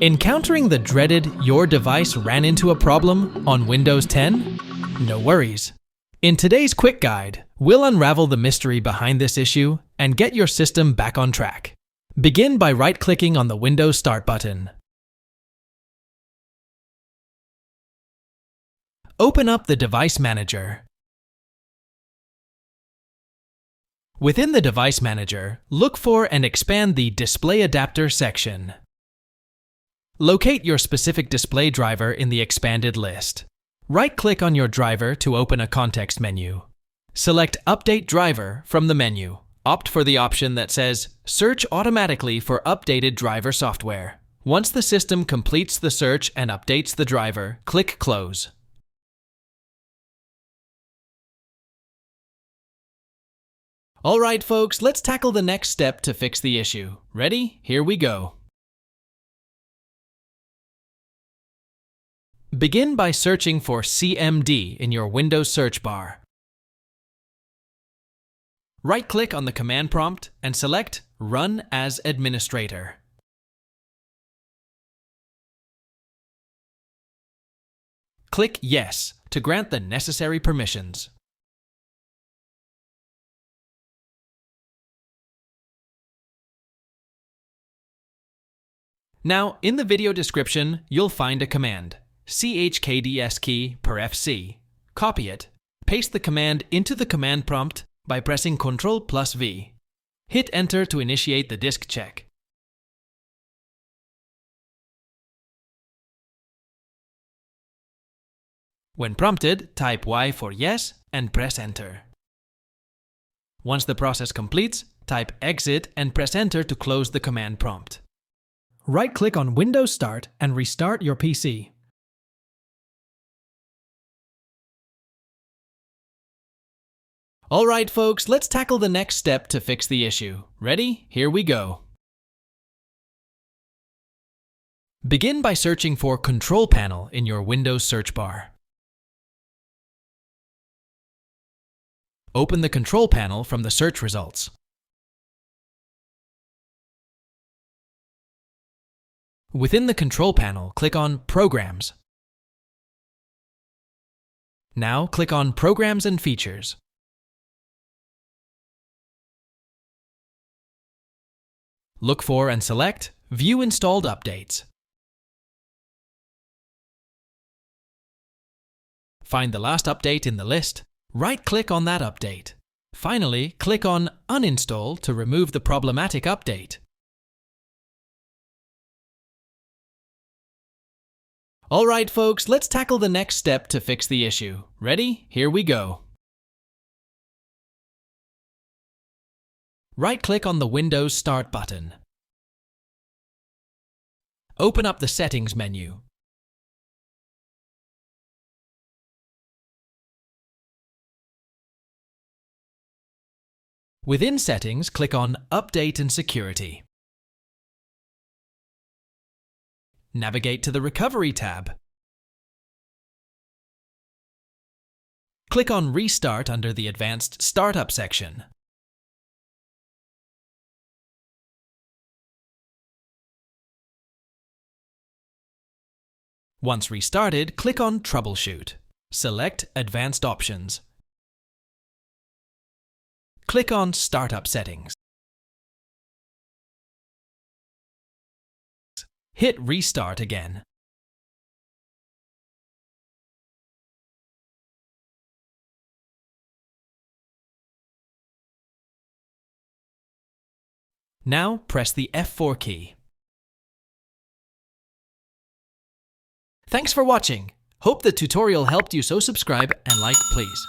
Encountering the dreaded "your device ran into a problem" on Windows 10? No worries. In today's quick guide, we'll unravel the mystery behind this issue and get your system back on track. Begin by right-clicking on the Windows Start button. Open up the Device Manager. Within the Device Manager, look for and expand the Display Adapter section. Locate your specific display driver in the expanded list. Right-click on your driver to open a context menu. Select Update Driver from the menu. Opt for the option that says Search automatically for updated driver software. Once the system completes the search and updates the driver, click Close. Alright folks, let's tackle the next step to fix the issue. Ready? Here we go. Begin by searching for CMD in your Windows search bar. Right-click on the command prompt and select Run as Administrator. Click Yes to grant the necessary permissions. Now, in the video description, you'll find a command, chkdsk. Copy it. Paste the command into the command prompt by pressing Ctrl+V. Hit Enter to initiate the disk check. When prompted, type Y for yes and press Enter. Once the process completes, type Exit and press Enter to close the command prompt. Right-click on Windows Start and restart your PC. Alright folks, let's tackle the next step to fix the issue. Ready? Here we go. Begin by searching for Control Panel in your Windows search bar. Open the Control Panel from the search results. Within the Control Panel, click on Programs. Now click on Programs and Features. Look for and select View Installed Updates. Find the last update in the list. Right-click on that update. Finally, click on Uninstall to remove the problematic update. Alright folks, let's tackle the next step to fix the issue. Ready? Here we go. Right-click on the Windows Start button. Open up the Settings menu. Within Settings, click on Update and Security. Navigate to the Recovery tab. Click on Restart under the Advanced Startup section. Once restarted, click on Troubleshoot. Select Advanced Options. Click on Startup Settings. Hit Restart again. Now press the F4 key. Thanks for watching. Hope the tutorial helped you, so subscribe and like please.